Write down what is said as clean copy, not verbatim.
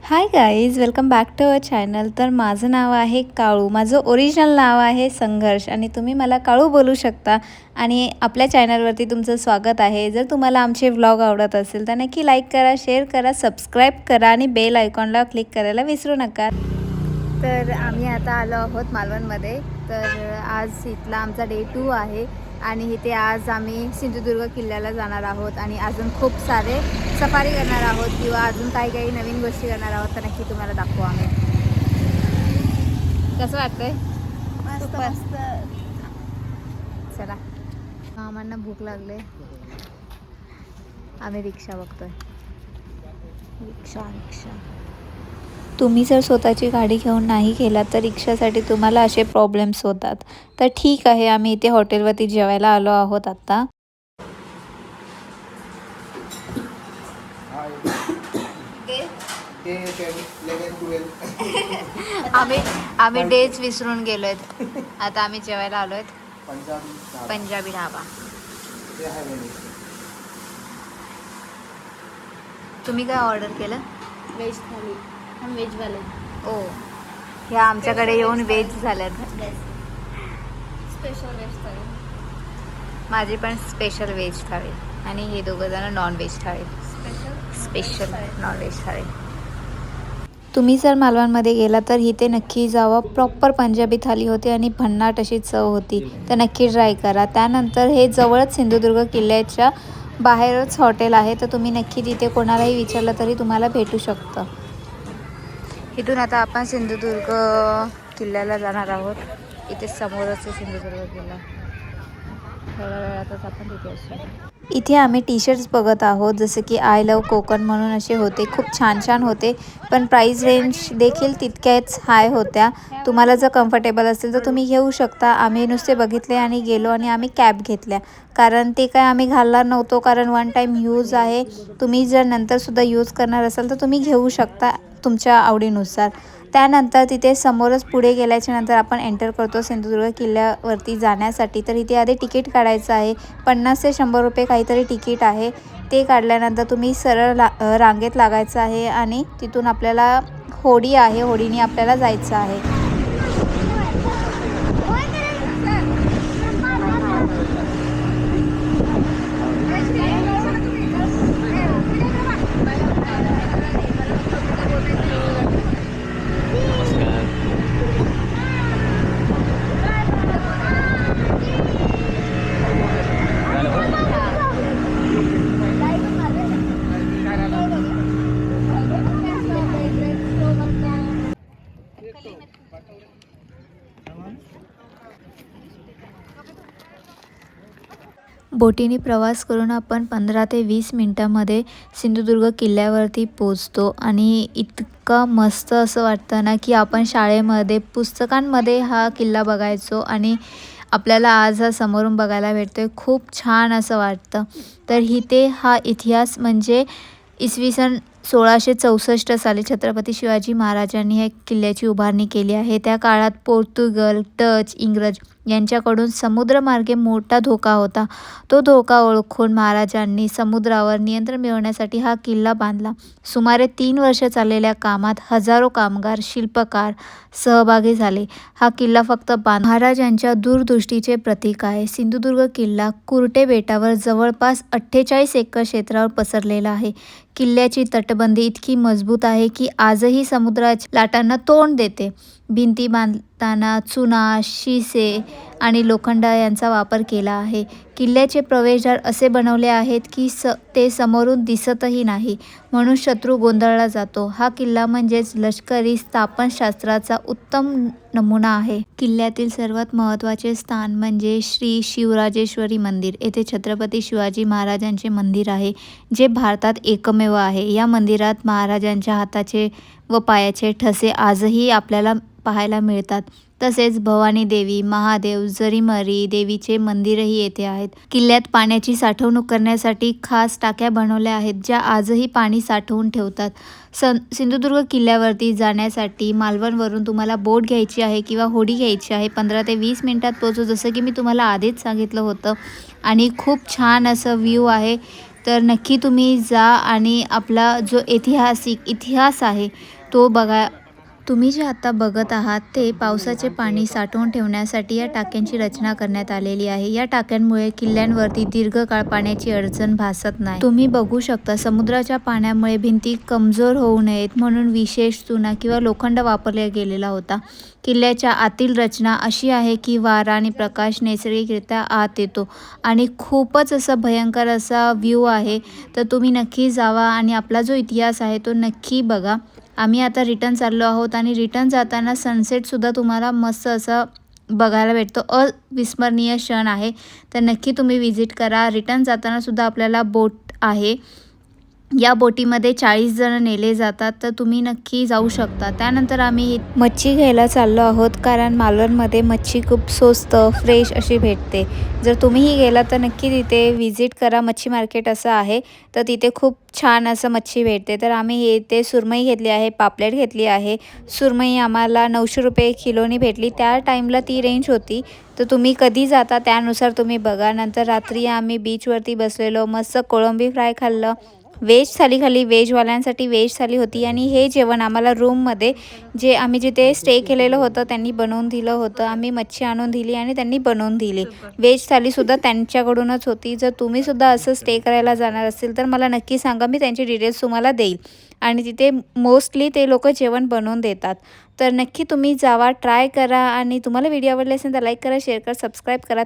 High guys, welcome back to our channel. तर माझं नाव आहे काळू. माझं ओरिजिनल नाव आहे संघर्ष आणि तुम्ही मला काळू बोलू शकता. आणि आपल्या चॅनलवरती तुमचं स्वागत आहे. जर तुम्हाला आमचे व्लॉग आवडत असेल तर नक्की लाईक करा, शेअर करा, सबस्क्राईब करा आणि बेल आयकॉनला क्लिक करायला विसरू नका. तर आम्ही आता आलो आहोत मालवणमध्ये. तर आज इथला आमचा डे 2 आहे आणि इथे आज आम्ही सिंधुदुर्ग किल्ल्याला जाणार आहोत आणि अजून खूप सारे सफारी करणार आहोत किंवा अजून काही काही नवीन गोष्टी करणार आहोत. तर नक्की तुम्हाला दाखवू आम्ही. कसं वाटतंय? मस्त मस्त. चला, आम्हाला भूक लागले. आम्ही रिक्षा बघतोय. रिक्षा. तुम्ही जर स्वतःची गाडी घेऊन नाही गेलात तर रिक्षासाठी तुम्हाला असे प्रॉब्लेम्स होतात. तर ठीक आहे, आम्ही इथे हॉटेलवरती जेवायला आलो आहोत आता. आम्ही डेज विसरून गेलोत. आता आम्ही जेवायला आलोय पंजाबी ढाबा. तुम्ही काय ऑर्डर केलं? व्हेज थाली. हम व्हेज वाले. ओ, ह्या आमच्याकडे येऊन व्हेज झाल्यात. स्पेशल व्हेज थाली. माझी पण स्पेशल व्हेज थाळी आणि हे दोघं जण नॉन व्हेज थाळी. स्पेशल नॉन व्हेज थाळी. तुम्ही जर मालवणमध्ये गेला तर इथे नक्की जावा. प्रॉपर पंजाबी थाली होती आणि भन्नाट अशी चव होती. तर नक्की ट्राय करा. त्यानंतर हे जवळच सिंधुदुर्ग किल्ल्याच्या बाहेरच हॉटेल आहे. तर तुम्ही नक्की तिथे कोणालाही विचारलं तरी तुम्हाला भेटू शकतं. इथून आता आपण सिंधुदुर्ग किल्ल्याला जाणार आहोत. इथे समोरच सिंधुदुर्ग किल्ला. थोड्या वेळातच आपण तिथे असू. इथे आम्ही टी शर्ट्स बघत आहोत, जसं की आय लव कोकण म्हणून असे होते. खूप छान छान होते, पण प्राईस रेंज देखील तितक्याच हाय होत्या. तुम्हाला जर कम्फर्टेबल असेल तर तुम्ही घेऊ शकता. आम्ही नुसते बघितले आणि गेलो आणि आम्ही कॅब घेतल्या, कारण ते काय आम्ही घालणार नव्हतो, कारण वन टाईम यूज आहे. तुम्ही जर नंतरसुद्धा यूज करणार असाल तर तुम्ही घेऊ शकता तुमच्या आवडीनुसार. त्यानंतर तिथे समोरच पुढे गेल्याच्या नंतर आपण एंटर करतो सिंधुदुर्ग किल्ल्यावरती जाण्यासाठी. तर इथे आधी तिकीट काढायचं आहे. 50 ते 100 रुपये काहीतरी तिकीट आहे. ते काढल्यानंतर तुम्ही सरळ रांगेत लागायचं आहे आणि तिथून आपल्याला होडी आहे, होडीने आपल्याला जायचं आहे. बोटीने प्रवास करून आपण 15 ते 20 मिनटामध्ये सिंधुदुर्ग किल्ल्यावरती पोचतो आणि इतकं मस्त असं वाटतं ना की आपण शाळेमध्ये पुस्तकांमध्ये हा किल्ला बघायचो आणि आपल्याला आज हा समोरून बघायला भेटतोय. खूप छान असं वाटतं. तर इथे हा इतिहास म्हणजे इसवी सन 1664 साली छत्रपती शिवाजी महाराजांनी या किल्ल्याची उभारणी केली आहे. त्या काळात पोर्तुगल, डच, इंग्रज यांच्याकडून समुद्रमार्गे मोठा धोका होता. तो धोका ओळखून महाराजांनी समुद्रावर नियंत्रण मिळवण्यासाठी हा किल्ला बांधला. सुमारे 3 वर्ष चाललेल्या कामात हजारो कामगार, शिल्पकार सहभागी झाले. हा किल्ला फक्त महाराजांच्या दूरदृष्टीचे प्रतीक आहे. सिंधुदुर्ग किल्ला कुरटे बेटावर जवळपास 48 एकर क्षेत्रावर पसरलेला आहे. किल्ल्याची तटबंदी इतकी मजबूत आहे की आजही समुद्राच्या लाटांना तोंड देते. भिंती बांधताना चुना, शिसे आणि लोखंड यांचा वापर केला आहे. किल्ल्याचे प्रवेशद्वार असे बनवले आहेत की ते समोरून दिसतही नाही, म्हणून शत्रू गोंधळला जातो. हा किल्ला म्हणजेच लष्करी स्थापनशास्त्राचा उत्तम नमुना आहे. किल्ल्यातील सर्वात महत्त्वाचे स्थान म्हणजे श्री शिवराजेश्वरी मंदिर. येथे छत्रपती शिवाजी महाराजांचे मंदिर आहे, जे भारतात एकमेव आहे. या मंदिरात महाराजांच्या हाताचे व पायाचे ठसे आजही आपल्याला पाहायला मिळतात. तसेच भवानी देवी, महादेव, जरीमरी देवीचे मंदिरही येथे आहेत. किल्ल्यात पाण्याची साठवणूक करण्यासाठी खास टाक्या बनवल्या आहेत, ज्या आजही पाणी साठवून ठेवतात. सिंधुदुर्ग किल्ल्यावरती जाण्यासाठी मालवणवरून तुम्हाला बोट घ्यायची आहे किंवा होडी घ्यायची आहे. 15 ते 20 मिनटात पोहोचू, जसं की मी तुम्हाला आधीच सांगितलं होतं. आणि खूप छान असं व्ह्यू आहे. तर नक्की तुम्ही जा आणि आपला जो ऐतिहासिक इतिहास आहे तो बघा. तुम्ही जे आता बघत आहात ते पावसाचे पाणी साठवून ठेवण्यासाठी या टाक्यांची रचना करण्यात आलेली आहे. या टाक्यांमुळे किल्ल्यांवरती दीर्घकाळ पाण्याची अडचण भासत नाही. तुम्ही बघू शकता समुद्राच्या पाण्यामुळे भिंती कमजोर होऊ नयेत म्हणून विशेष चुना किंवा लोखंड वापरला गेलेला होता. किल्ल्याच्या आतील रचना अशी आहे की वारा आणि प्रकाश नैसर्गिकरित्या आत येतो आणि खूपच असं भयंकर असा व्ह्यू आहे. तर तुम्ही नक्की जावा आणि आपला जो इतिहास आहे तो नक्की बघा. आम्ही आता रिटर्न चाललो आहोत आणि रिटर्न जाताना सनसेटसुद्धा तुम्हाला मस्त असा बघायला भेटतो. अविस्मरणीय क्षण आहे. तर नक्की तुम्ही विजिट करा. रिटर्न जातानासुद्धा आपल्याला बोट आहे. या बोटीमध्ये 40 जण नेले जातात. तर तुम्ही नक्की जाऊ शकता. त्यानंतर आम्ही मच्छी घ्यायला चाललो आहोत कारण मालवणमध्ये मच्छी खूप स्वस्त फ्रेश अशी भेटते. जर तुम्हीही गेला तर नक्की तिथे विजिट करा. मच्छी मार्केट असं आहे. तर तिथे खूप छान असं मच्छी भेटते. तर आम्ही इथे सुरमई घेतली आहे, पापलेट घेतली आहे. सुरमई आम्हाला 900 रुपये किलोनी भेटली. त्या टाईमला ती रेंज होती. तर तुम्ही कधी जाता त्यानुसार तुम्ही बघा. नंतर रात्री आम्ही बीचवरती बसलेलो, मस्त कोळंबी फ्राय खाल्लं. व्हेज थाली खाल्ली. व्हेजवाल्यांसाठी व्हेज थाली होती आणि हे जेवण आम्हाला रूममध्ये जे आम्ही जिथे स्टे केलेलं होतं त्यांनी बनवून दिलं होतं. आम्ही मच्छी आणून दिली आणि त्यांनी बनवून दिली. व्हेज थालीसुद्धा त्यांच्याकडूनच होती. जर तुम्हीसुद्धा असं स्टे करायला जाणार असेल तर मला नक्की सांगा. मी त्यांची डिटेल्स तुम्हाला देईल आणि तिथे मोस्टली ते लोक जेवण बनवून देतात. तर नक्की तुम्ही जावा, ट्राय करा आणि तुम्हाला व्हिडिओ आवडले असेल तर लाईक करा, शेअर करा, सबस्क्राईब करा.